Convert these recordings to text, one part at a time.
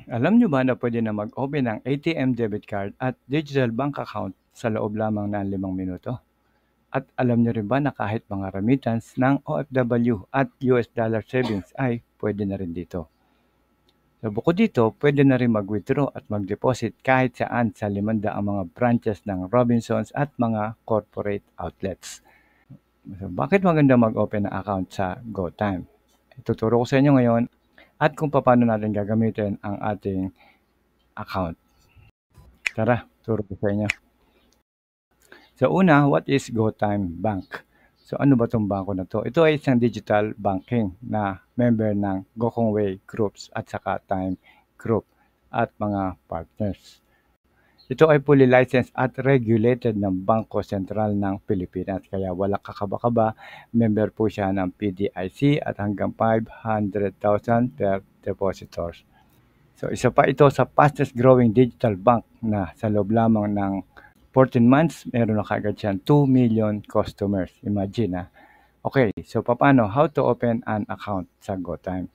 Alam nyo ba na pwede na mag-open ng ATM debit card at digital bank account sa loob lamang ng 5 minuto? At alam nyo rin ba na kahit mga remittance ng OFW at US dollar savings ay pwede na rin dito? So bukod dito, pwede na rin mag-withdraw at mag-deposit kahit saan sa 500 ang mga branches ng Robinsons at mga corporate outlets. So bakit maganda mag-open ng account sa GoTime? Ituturo ko sa inyo ngayon at kung paano natin gagamitin ang ating account. Tara, turo ko sa inyo. So una, what is GoTime Bank? So ano ba itong bangko na to? Ito ay isang digital banking na member ng Gokongwei Groups at saka Time Group at mga partners. Ito ay fully licensed at regulated ng Bangko Sentral ng Pilipinas. Kaya walang kakaba-kaba, member po siya ng PDIC at hanggang 500,000 per depositors. So isa pa ito sa fastest growing digital bank na sa loob lamang ng 14 months, meron na kaagad siyang 2 million customers. Imagine Okay, so paano? How to open an account sa GoTime?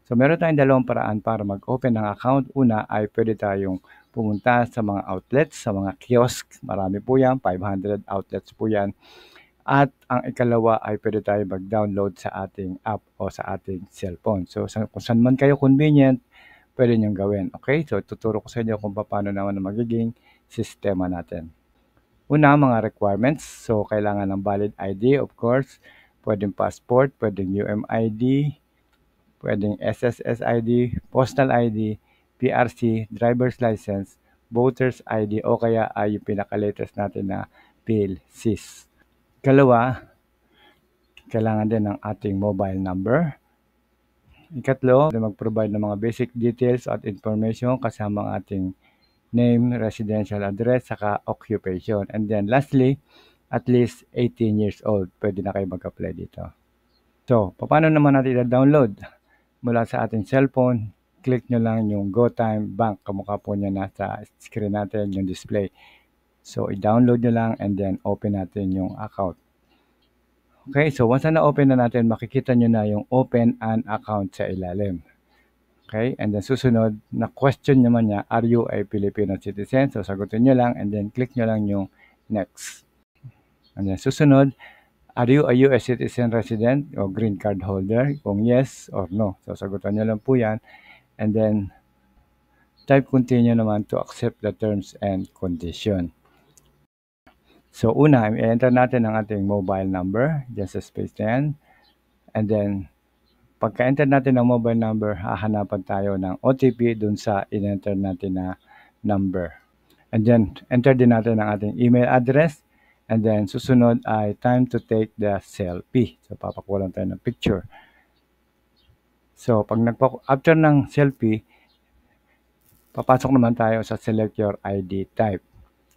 So meron tayong dalawang paraan para mag-open ng account. Una ay pwede tayong pumunta sa mga outlets, sa mga kiosk. Marami po yan, 500 outlets po yan. At ang ikalawa ay pwede tayo mag-download sa ating app o sa ating cellphone. So kung saan man kayo convenient, pwede niyong gawin. Okay, so tuturo ko sa inyo kung paano naman ang magiging sistema natin. Una, mga requirements. So, kailangan ng valid ID, of course. Pwedeng passport, pwedeng UMID, pwedeng SSS-ID, postal ID, PRC, driver's license, voter's ID, o kaya ay yung pinaka-latest natin na PhilSys. Kalawa, kailangan din ng ating mobile number. Ikatlo, mag-provide ng mga basic details at information kasama ang ating name, residential address, saka occupation. And then lastly, at least 18 years old. Pwede na kayo mag-apply dito. So, paano naman natin i-download? Mula sa ating cellphone, click nyo lang yung GoTime Bank. Kamukha po niya nasa screen natin yung display. So, i-download nyo lang and then open natin yung account. Okay, so once na open na natin, makikita nyo na yung open an account sa ilalim. Okay, and then susunod na question naman niya, are you a Filipino citizen? So sagutin nyo lang and then click nyo lang yung next. And then susunod, are you a US citizen resident o green card holder? Kung yes or no. So sagutan nyo lang po yan. And then type continue naman to accept the terms and condition. So una, i-enter natin ang ating mobile number dyan sa space na yan. And then pagka-enter natin ng mobile number, hahanapan tayo ng OTP dun sa in-enter natin na number. And then, enter din natin ang ating email address. And then, susunod ay time to take the selfie. So, papakulan tayo ng picture. So, after ng selfie, papasok naman tayo sa select your ID type.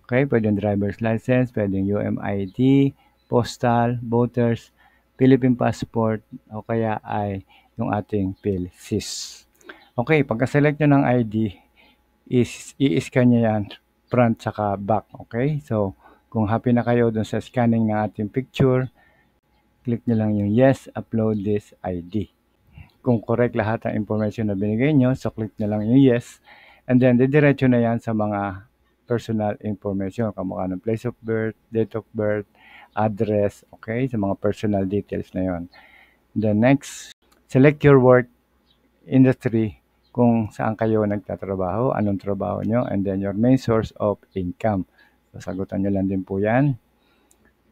Okay, pwedeng driver's license, pwedeng UMID, postal, voters, Philippine passport, o kaya ay yung ating PhilSys. Okay, pagka-select nyo ng ID, i-scan nyo yan front saka back. Okay, so kung happy na kayo dun sa scanning ng ating picture, click nyo lang yung yes, upload this ID. Kung correct lahat ng information na binigay nyo, so click nyo lang yung yes, and then didiretso na yan sa mga personal information, kamukha ng place of birth, date of birth, address, okay, sa mga personal details na yon. Then next, select your work industry, kung saan kayo nagtatrabaho, anong trabaho nyo, and then your main source of income. So, sagutan nyo lang din po yan.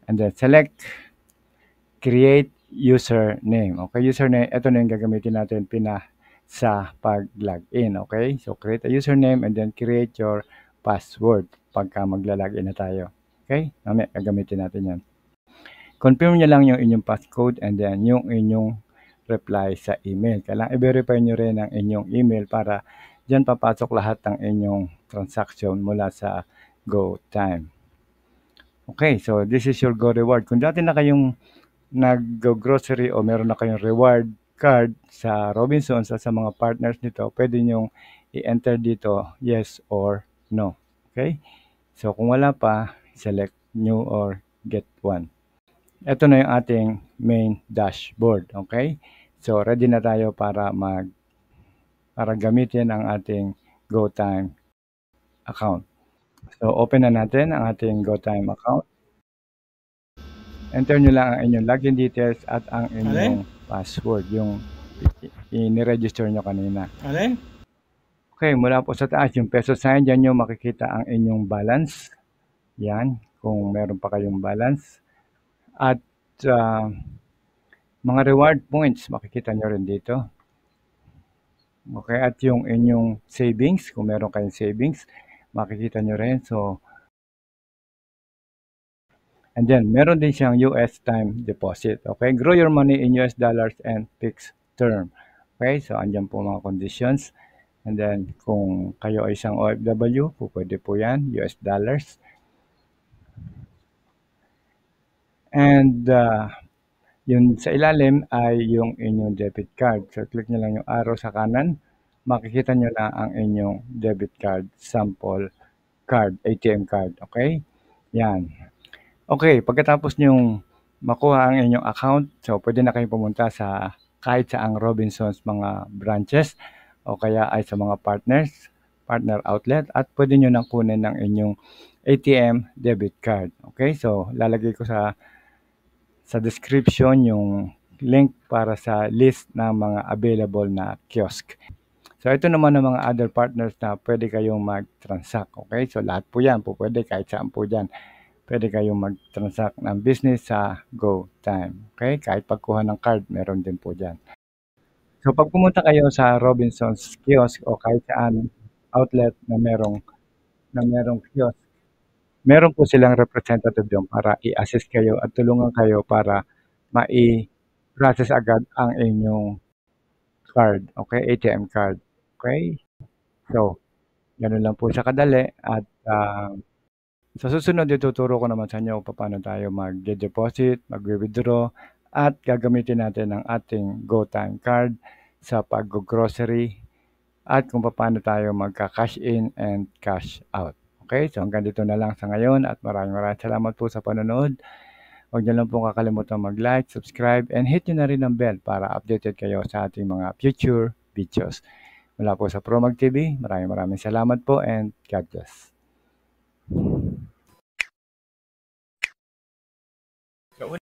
And then select create username. Okay, username, ito na yung gagamitin natin sa pag-login. Okay, so create a username and then create your password pagka magla-login na tayo. Okay, mamaya gagamitin natin yan. Confirm nyo lang yung inyong passcode and then yung inyong reply sa email. Kailangan i-verify nyo rin ang inyong email para dyan papasok lahat ng inyong transaction mula sa GoTime. Okay, so this is your Go Reward. Kung dati na kayong nag-grocery o meron na kayong reward card sa Robinsons at sa mga partners nito, pwede nyong i-enter dito yes or no. Okay? So kung wala pa, select new or get one. Ito na yung ating main dashboard. Okay? So ready na tayo para gamitin ang ating GoTime account. So, open na natin ang ating GoTime account. Enter nyo lang ang inyong login details at ang inyong password, yung i-register nyo kanina. Okay, mula po sa taas, yung peso sign, dyan nyo makikita ang inyong balance. Yan, kung meron pa kayong balance. At mga reward points, makikita nyo rin dito. Okay, at yung inyong savings, kung meron kayong savings, makikita nyo rin. So, and then, meron din siyang US time deposit. Okay, grow your money in US dollars and fixed term. Okay, so andyan po mga conditions. And then, kung kayo ay isang OFW, pwede po yan, US dollars. And yun sa ilalim ay yung inyong debit card. So, click nyo lang yung arrow sa kanan. Makikita nyo na ang inyong debit card, sample card, ATM card. Okay? Yan. Okay, pagkatapos nyong makuha ang inyong account, so pwede na kayong pumunta sa kahit saang Robinsons mga branches o kaya ay sa mga partner outlet at pwede nyo nang kunin ng inyong ATM debit card. Okay, so lalagay ko sa description yung link para sa list ng mga available na kiosk. So ito naman ang mga other partners na pwede kayong mag-transact. Okay, so lahat po yan po pwede kahit saan po dyan. Pwede kayong mag-transact ng business sa GoTime. Okay, kahit pagkuha ng card, meron din po dyan. So pag pumunta kayo sa Robinsons kiosk o kahit saan outlet na merong kiosk, meron po silang representative doon para i-assist kayo at tulungan kayo para mai-process agad ang inyong card, okay, ATM card. Okay? So, ganun lang po siya kadali at sa susunod ituturo ko naman sa inyo kung paano tayo mag-deposit, mag-withdraw at gagamitin natin ang ating GoTime card sa pag-grocery at kung paano tayo magka-cash in and cash out. Okay, so hanggang dito na lang sa ngayon at maraming salamat po sa panonood. Huwag niyo lang po kakalimutan mag-like, subscribe, and hit niyo na rin ang bell para updated kayo sa ating mga future videos. Mula po sa Promag TV, maraming salamat po and God bless.